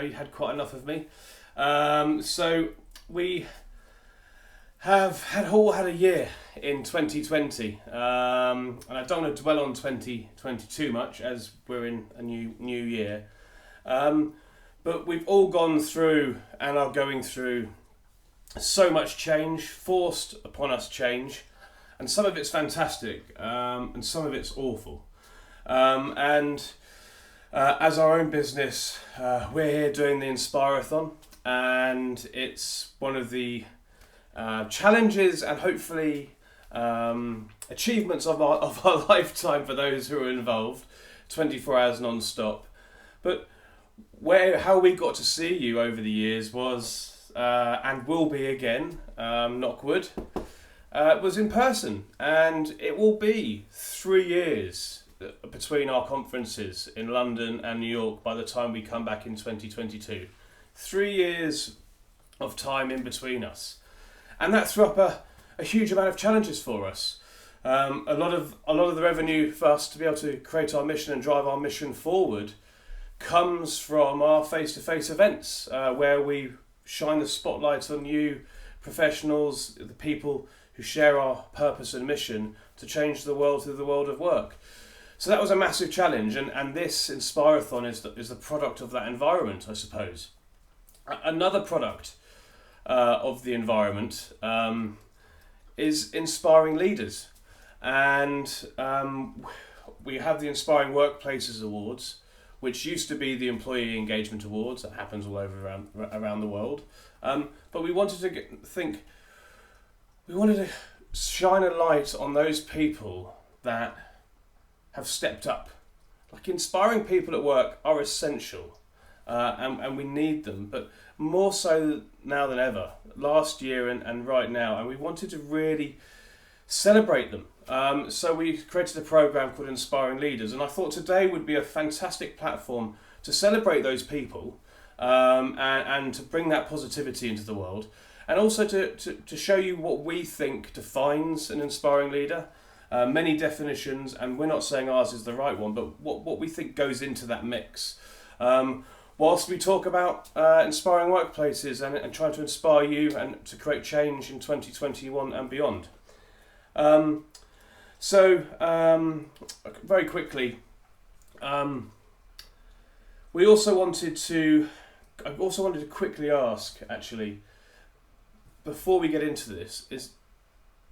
you had quite enough of me. So we have all had a year in 2020, and I don't want to dwell on 2020 too much as we're in a new year. But we've all gone through and are going through so much change, forced upon us change, and some of it's fantastic, and some of it's awful. As our own business, we're here doing the Inspire-a-thon, and it's one of the challenges and hopefully achievements of our lifetime for those who are involved, 24 hours non-stop. But how we got to see you over the years was, and will be again, knock wood, was in person, and it will be 3 years between our conferences in London and New York by the time we come back in 2022. 3 years of time in between us, and that threw up a huge amount of challenges for us. A lot of the revenue for us to be able to create our mission and drive our mission forward comes from our face-to-face events, where we shine the spotlight on you professionals, the people who share our purpose and mission to change the world through the world of work. So that was a massive challenge, and this Inspire-a-thon is the product of that environment, I suppose. Another product of the environment is inspiring leaders, and we have the Inspiring Workplaces Awards, which used to be the Employee Engagement Awards. That happens all over around the world, but we wanted to shine a light on those people that have stepped up. Like, inspiring people at work are essential, and we need them, but more so now than ever, last year and right now, and we wanted to really celebrate them. So we created a program called Inspiring Leaders, and I thought today would be a fantastic platform to celebrate those people, and to bring that positivity into the world, and also to show you what we think defines an inspiring leader. Many definitions, and we're not saying ours is the right one, but what we think goes into that mix. Whilst we talk about inspiring workplaces and trying to inspire you and to create change in 2021 and beyond. Very quickly, I also wanted to quickly ask, actually, before we get into this, is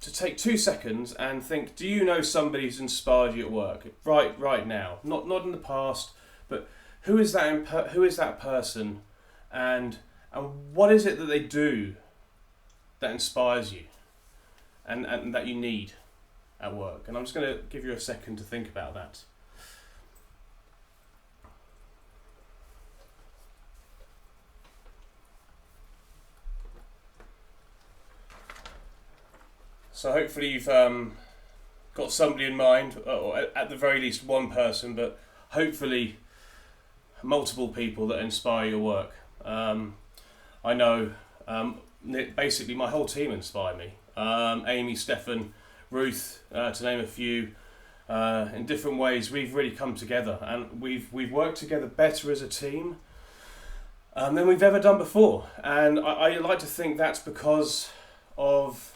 to take 2 seconds and think, do you know somebody who's inspired you at work right now? Not in the past, but who is that person, and what is it that they do that inspires you and that you need at work? And I'm just going to give you a second to think about that. So hopefully you've got somebody in mind, or at the very least one person, but hopefully multiple people that inspire your work. I know basically my whole team inspire me. Amy, Stefan, Ruth, to name a few. In different ways we've really come together, and we've worked together better as a team than we've ever done before. And I like to think that's because of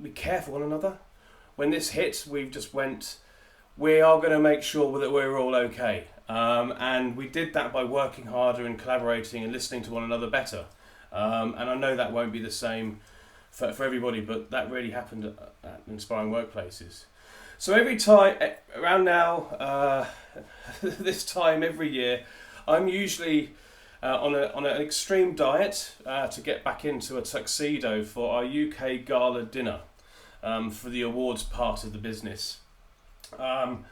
we care for one another. When this hit, we've just went, we are going to make sure that we're all okay. And we did that by working harder and collaborating and listening to one another better. And I know that won't be the same for everybody, but that really happened at Inspiring Workplaces. So every time, around now, this time every year, I'm usually on an extreme diet to get back into a tuxedo for our UK gala dinner for the awards part of the business. And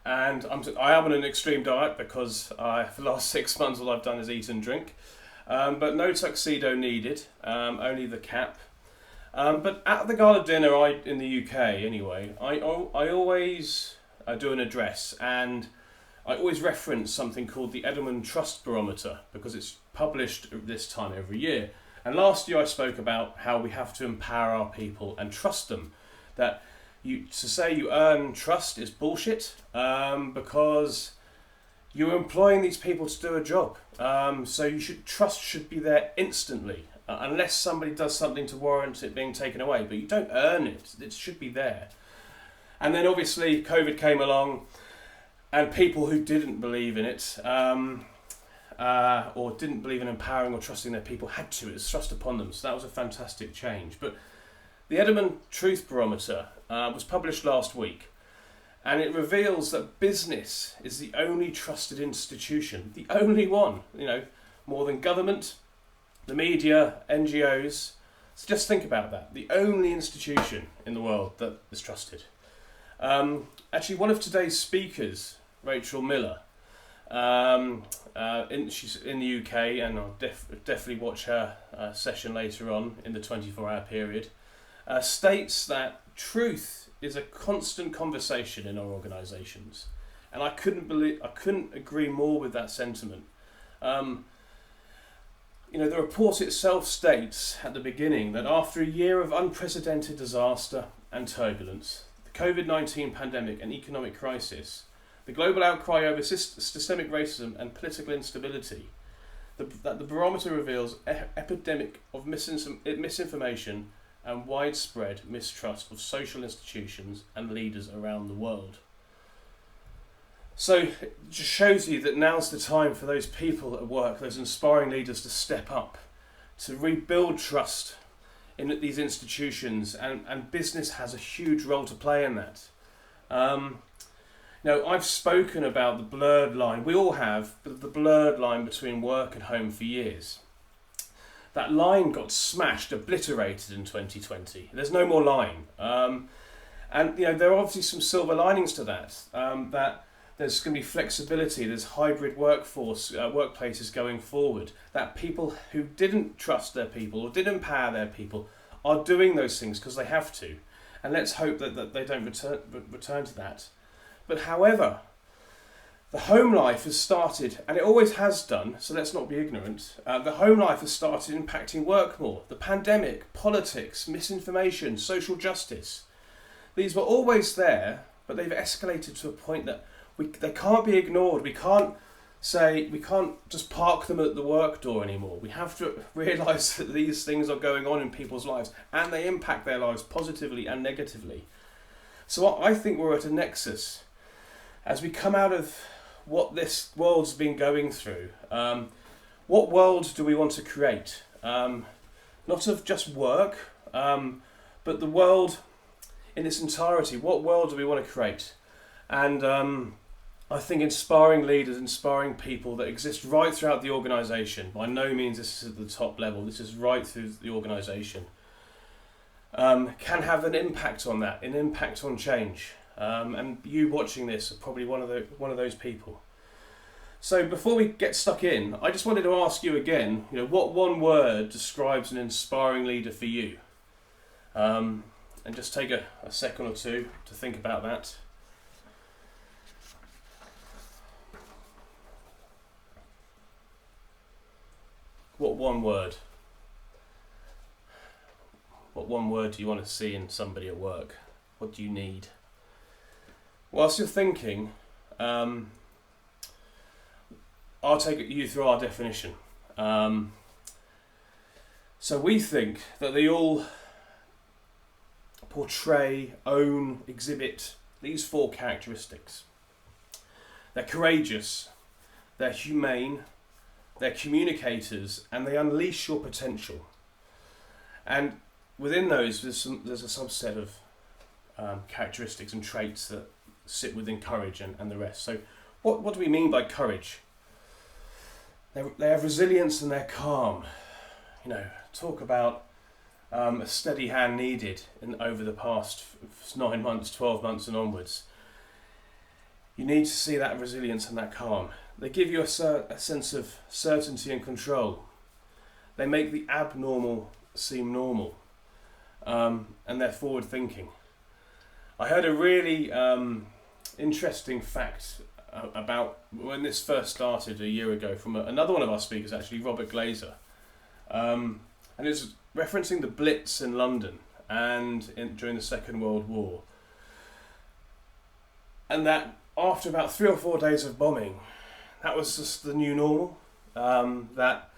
I am on an extreme diet because for the last 6 months all I've done is eat and drink. But no tuxedo needed, only the cap. But at the gala dinner in the UK anyway, I always do an address, and I always reference something called the Edelman Trust Barometer because it's published this time every year. And last year I spoke about how we have to empower our people and trust them. That to say you earn trust is bullshit, because you're employing these people to do a job. So trust should be there instantly, unless somebody does something to warrant it being taken away. But you don't earn it; it should be there. And then obviously COVID came along, and people who didn't believe in it, or didn't believe in empowering or trusting their people, had to. It was thrust upon them. So that was a fantastic change. But the Edelman Truth Barometer was published last week. And it reveals that business is the only trusted institution, the only one, more than government, the media, NGOs. So just think about that. The only institution in the world that is trusted. Actually, one of today's speakers, Rachel Miller, she's in the UK, and I'll definitely watch her session later on in the 24-hour period, states that truth is a constant conversation in our organisations, and I couldn't agree more with that sentiment. The report itself states at the beginning that after a year of unprecedented disaster and turbulence, the COVID-19 pandemic and economic crisis, the global outcry over systemic racism and political instability, that the barometer reveals epidemic of misinformation and widespread mistrust of social institutions and leaders around the world. So it just shows you that now's the time for those people at work, those inspiring leaders, to step up, to rebuild trust in these institutions, and business has a huge role to play in that. Now, I've spoken about the blurred line, we all have, but the blurred line between work and home for years. That line got smashed, obliterated in 2020. There's no more line. And there are obviously some silver linings to that. That there's going to be flexibility, there's hybrid workplaces going forward. That people who didn't trust their people or didn't empower their people are doing those things because they have to. And let's hope that they don't return to that. But however, the home life has started, and it always has done, so let's not be ignorant. The home life has started impacting work more. The pandemic, politics, misinformation, social justice. These were always there, but they've escalated to a point that they can't be ignored. We can't just park them at the work door anymore. We have to realise that these things are going on in people's lives, and they impact their lives positively and negatively. So I think we're at a nexus. As we come out of what this world's been going through, what world do we want to create? Not of just work, but the world in its entirety. What world do we want to create? And I think inspiring leaders, inspiring people that exist right throughout the organisation. By no means this is at the top level. This is right through the organisation. Can have an impact on that, an impact on change. And you watching this are probably one of those people. So before we get stuck in, I just wanted to ask you again, what one word describes an inspiring leader for you? And just take a second or two to think about that. What one word? What one word do you want to see in somebody at work? What do you need? Whilst you're thinking, I'll take you through our definition. So we think that they all portray, own, exhibit these 4 characteristics. They're courageous, they're humane, they're communicators, and they unleash your potential. And within those, there's a subset of characteristics and traits that sit within courage and the rest. So what do we mean by courage? They have resilience and they're calm. Talk about a steady hand needed over the past 9 months, 12 months and onwards. You need to see that resilience and that calm. They give you a sense of certainty and control. They make the abnormal seem normal. And they're forward thinking. I heard a really interesting fact about when this first started a year ago from another one of our speakers, actually, Robert Glazer. And it's referencing the Blitz in London during the Second World War. And that after about 3 or 4 days of bombing, that was just the new normal. That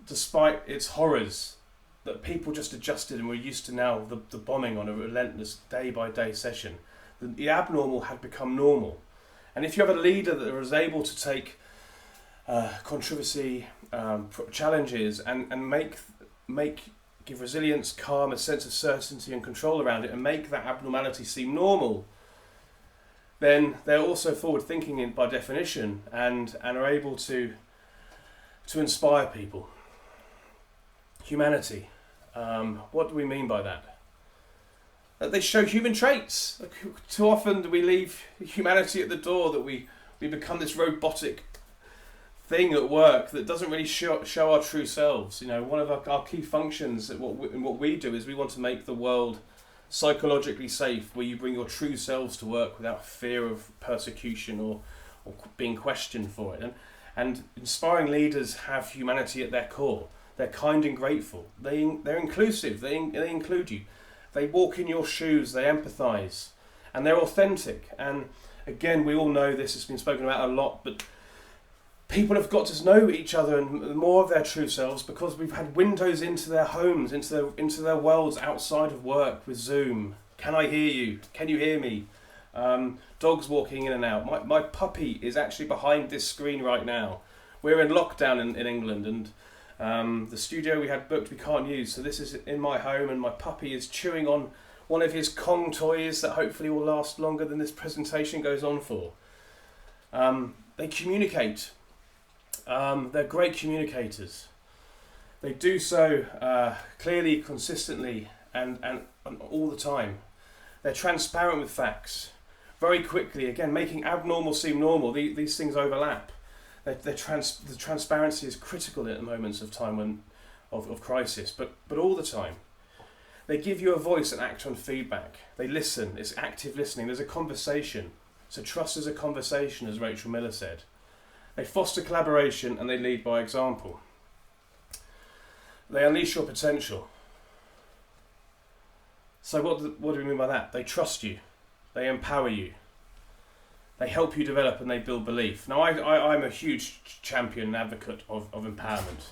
despite its horrors, that people just adjusted and were used to now the bombing on a relentless day-by-day session. The abnormal had become normal. And if you have a leader that was able to take controversy, challenges, and give resilience, calm, a sense of certainty and control around it, and make that abnormality seem normal, then they're also forward-thinking by definition, and are able to inspire people. Humanity. What do we mean by that? That they show human traits. Too often we leave humanity at the door, that we become this robotic thing at work that doesn't really show our true selves. You know, one of our key functions in what we do is we want to make the world psychologically safe, where you bring your true selves to work without fear of persecution or being questioned for it. And inspiring leaders have humanity at their core. They're kind and grateful. They're inclusive. They include you. They walk in your shoes. They empathise, and they're authentic. And again, we all know this has been spoken about a lot, but people have got to know each other and more of their true selves, because we've had windows into their homes, into their worlds outside of work with Zoom. Can I hear you? Can you hear me? Dogs walking in and out. My puppy is actually behind this screen right now. We're in lockdown in England, and the studio we had booked we can't use, so this is in my home, and my puppy is chewing on one of his Kong toys that hopefully will last longer than this presentation goes on for. They communicate. They're great communicators. They do so clearly, consistently, and all the time. They're transparent with facts, very quickly, again, making abnormal seem normal. These things overlap. The transparency is critical at moments of time of crisis, but all the time. They give you a voice and act on feedback. They listen. It's active listening. There's a conversation. So trust is a conversation, as Rachel Miller said. They foster collaboration, and they lead by example. They unleash your potential. So what do we mean by that? They trust you. They empower you. They help you develop, and they build belief. Now, I'm a huge champion and advocate of empowerment.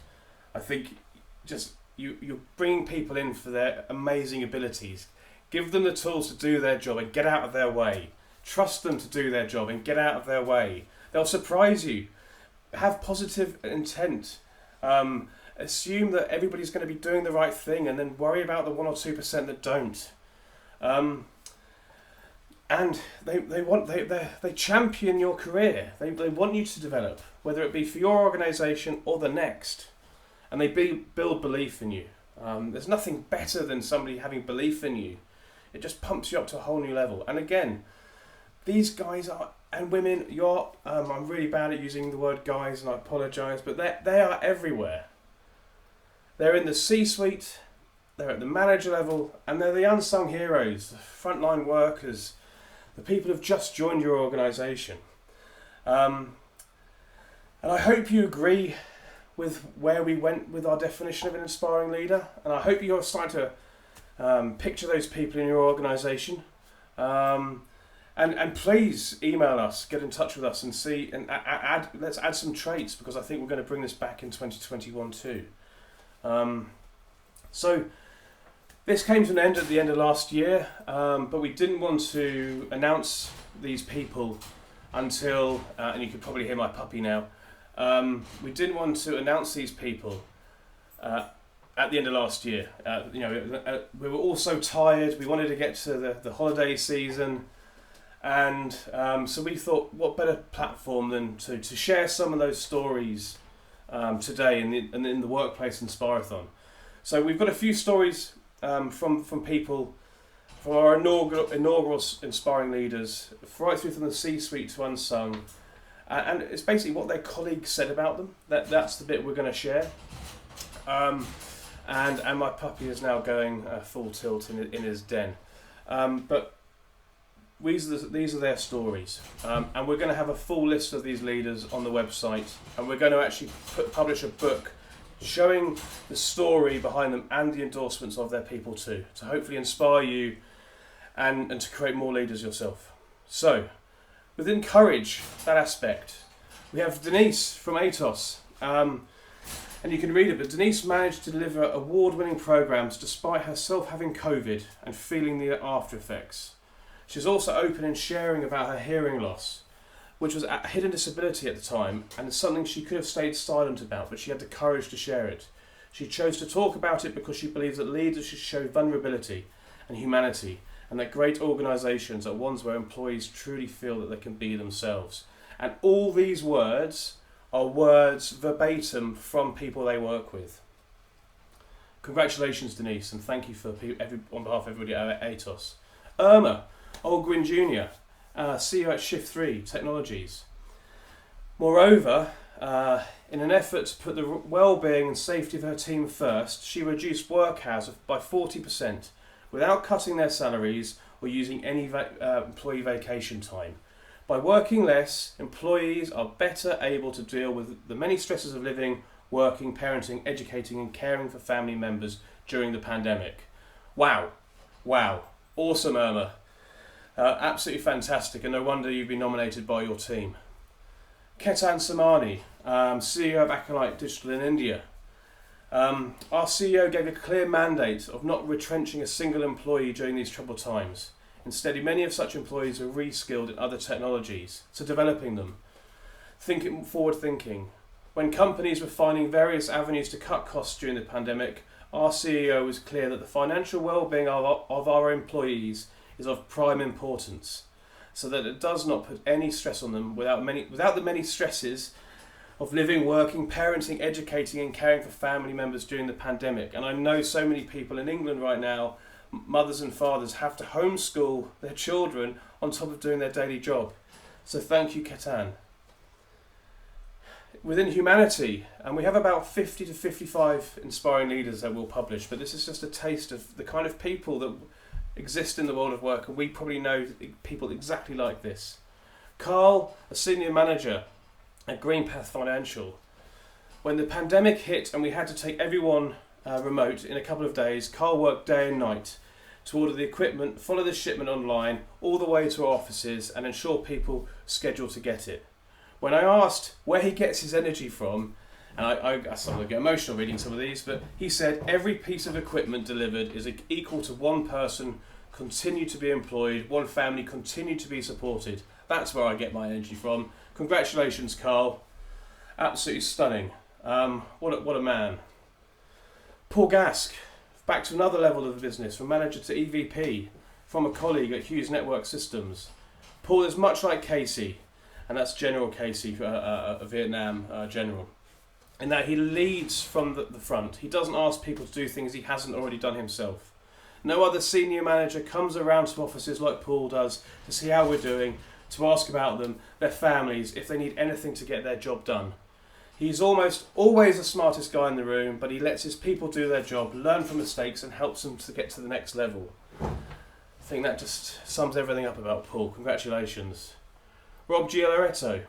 I think just you're bringing people in for their amazing abilities. Give them the tools to do their job and get out of their way. Trust them to do their job and get out of their way. They'll surprise you. Have positive intent. Assume that everybody's going to be doing the right thing, and then worry about the 1 or 2% that don't. And they champion your career. They want you to develop, whether it be for your organisation or the next. And they build belief in you. There's nothing better than somebody having belief in you. It just pumps you up to a whole new level. And again, these guys are, and women, I'm really bad at using the word guys, and I apologise, but they are everywhere. They're in the C-suite, they're at the manager level, and they're the unsung heroes, the frontline workers, the people who've just joined your organisation. And I hope you agree with where we went with our definition of an inspiring leader, and I hope you're starting to picture those people in your organisation. And please email us, get in touch with us, and see, and let's add some traits, because I think we're going to bring this back in 2021 too. So this came to an end at the end of last year, but we didn't want to announce these people until, and you can probably hear my puppy now, we didn't want to announce these people at the end of last year. We were all so tired, we wanted to get to the holiday season, and so we thought, what better platform than to share some of those stories today in the Workplace Inspirathon. So we've got a few stories from people, from our inaugural Inspiring Leaders, right through from the C-suite to unsung, and it's basically what their colleagues said about them. That's the bit we're going to share. And my puppy is now going full tilt in his den. But these are their stories, and we're going to have a full list of these leaders on the website, and we're going to actually publish a book showing the story behind them and the endorsements of their people too, to hopefully inspire you and to create more leaders yourself. So, within courage, that aspect, We have Denise from Atos. And you can read it, but Denise managed to deliver award-winning programs despite herself having COVID and feeling the after effects. She's also open in sharing about her hearing loss, which was a hidden disability at the time, and it's something she could have stayed silent about, but she had the courage to share it. She chose to talk about it because she believes that leaders should show vulnerability and humanity, and that great organisations are ones where employees truly feel that they can be themselves. And all these words are words verbatim from people they work with. Congratulations, Denise, and thank you on behalf of everybody at Atos. Irma Olgwin Jr., CEO at Shift 3 Technologies. Moreover, in an effort to put the well-being and safety of her team first, she reduced work hours by 40% without cutting their salaries or using any employee vacation time. By working less, employees are better able to deal with the many stresses of living, working, parenting, educating and caring for family members during the pandemic. Wow. Awesome, Irma. Absolutely fantastic, and no wonder you've been nominated by your team. Ketan Samani, CEO of Acolyte Digital in India. Our CEO gave a clear mandate of not retrenching a single employee during these troubled times. Instead, many of such employees are reskilled in other technologies, so developing them. Forward thinking. When companies were finding various avenues to cut costs during the pandemic, our CEO was clear that the financial well-being of our employees is of prime importance, so that it does not put any stress on them without the many stresses of living, working, parenting, educating and caring for family members during the pandemic. And I know so many people in England right now, mothers and fathers, have to homeschool their children on top of doing their daily job. So thank you, Ketan. Within humanity, and we have about 50 to 55 inspiring leaders that we'll publish, but this is just a taste of the kind of people that exist in the world of work, and we probably know people exactly like this. Carl, a senior manager at Greenpath Financial. When the pandemic hit and we had to take everyone remote in a couple of days, Carl worked day and night to order the equipment, follow the shipment online, all the way to our offices and ensure people schedule to get it. When I asked where he gets his energy from, and I started to get emotional reading some of these, but he said every piece of equipment delivered is equal to one person continue to be employed, one family continue to be supported. That's where I get my energy from. Congratulations, Carl. Absolutely stunning. What a man. Paul Gaske, back to another level of the business, from manager to EVP, from a colleague at Hughes Network Systems. Paul is much like Casey, and that's General Casey, a Vietnam general, in that he leads from the front. He doesn't ask people to do things he hasn't already done himself. No other senior manager comes around to offices like Paul does to see how we're doing, to ask about them, their families, if they need anything to get their job done. He's almost always the smartest guy in the room, but he lets his people do their job, learn from mistakes and helps them to get to the next level. I think that just sums everything up about Paul. Congratulations. Rob Gialloreto,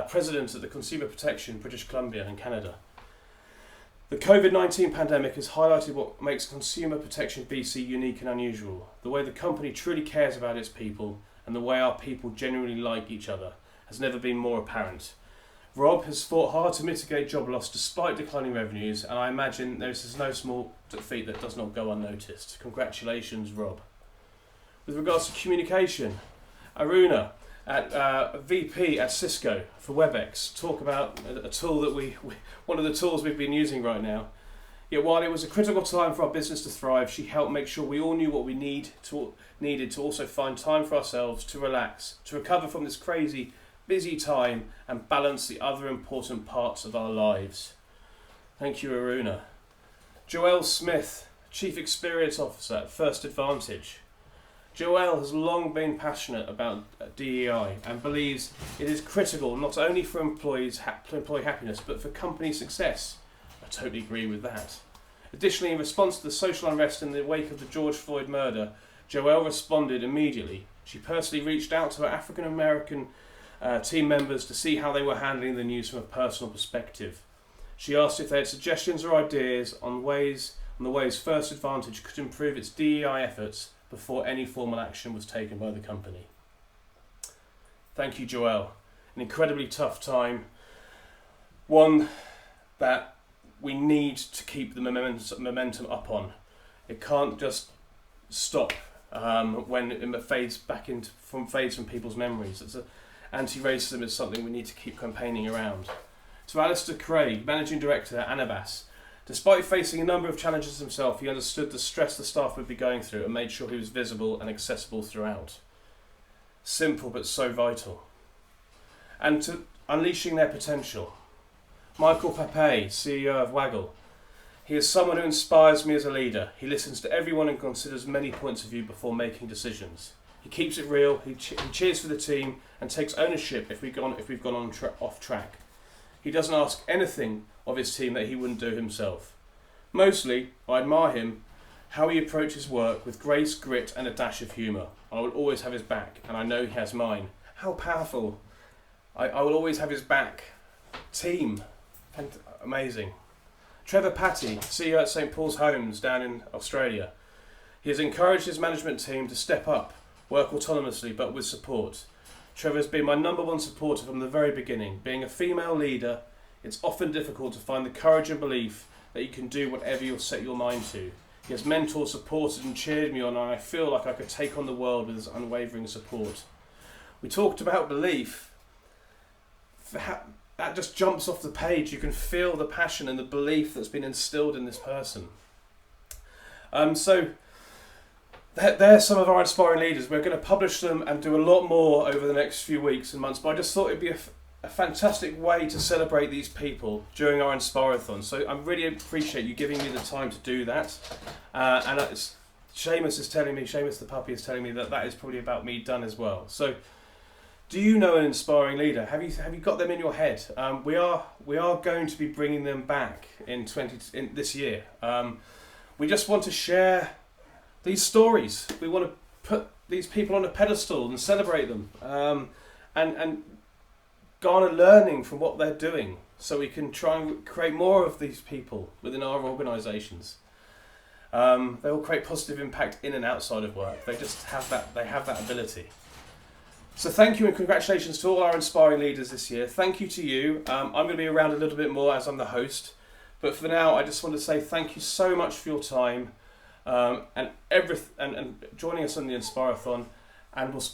President of the Consumer Protection British Columbia in Canada. The COVID-19 pandemic has highlighted what makes Consumer Protection BC unique and unusual. The way the company truly cares about its people and the way our people genuinely like each other has never been more apparent. Rob has fought hard to mitigate job loss despite declining revenues, and I imagine there is no small feat that does not go unnoticed. Congratulations, Rob. With regards to communication, Aruna, VP at Cisco for Webex, talk about a tool that one of the tools we've been using right now. Yet while it was a critical time for our business to thrive, she helped make sure we all knew what we needed to also find time for ourselves, to relax, to recover from this crazy, busy time and balance the other important parts of our lives. Thank you, Aruna. Joelle Smith, Chief Experience Officer at First Advantage. Joelle has long been passionate about DEI and believes it is critical not only for employee happiness but for company success. I totally agree with that. Additionally, in response to the social unrest in the wake of the George Floyd murder, Joelle responded immediately. She personally reached out to her African American team members to see how they were handling the news from a personal perspective. She asked if they had suggestions or ideas on the ways First Advantage could improve its DEI efforts before any formal action was taken by the company. Thank you, Joelle. an incredibly tough time, one that we need to keep the momentum up on. It can't just stop when it fades from people's memories. Anti-racism is something we need to keep campaigning around. To Alistair Craig, Managing Director at Anabas, despite facing a number of challenges himself, he understood the stress the staff would be going through and made sure he was visible and accessible throughout. Simple but so vital. And to unleashing their potential. Michael Papé, CEO of Waggle. He is someone who inspires me as a leader. He listens to everyone and considers many points of view before making decisions. He keeps it real, he cheers for the team and takes ownership if we've gone off track. He doesn't ask anything of his team that he wouldn't do himself. Mostly, I admire him, how he approaches work with grace, grit and a dash of humour. I will always have his back, and I know he has mine. How powerful. I will always have his back. Team. Amazing. Trevor Patty, CEO at St Paul's Homes down in Australia. He has encouraged his management team to step up, work autonomously but with support. Trevor has been my number one supporter from the very beginning. Being a female leader, it's often difficult to find the courage and belief that you can do whatever you set your mind to. He has mentored, supported and cheered me on, and I feel like I could take on the world with his unwavering support. We talked about belief. That just jumps off the page. You can feel the passion and the belief that's been instilled in this person. So they're some of our inspiring leaders. We're going to publish them and do a lot more over the next few weeks and months, but I just thought it'd be a fantastic way to celebrate these people during our Inspirathon. So I really appreciate you giving me the time to do that. And Seamus the puppy is telling me that is probably about me done as well. So do you know an inspiring leader? Have you got them in your head? We are going to be bringing them back in this year. We just want to share these stories. We want to put these people on a pedestal and celebrate them, and garner learning from what they're doing, so we can try and create more of these people within our organisations. They will create positive impact in and outside of work. They just have that. They have that ability. So thank you and congratulations to all our inspiring leaders this year. Thank you to you. I'm going to be around a little bit more as I'm the host, but for now I just want to say thank you so much for your time and joining us on the Inspirathon, and we'll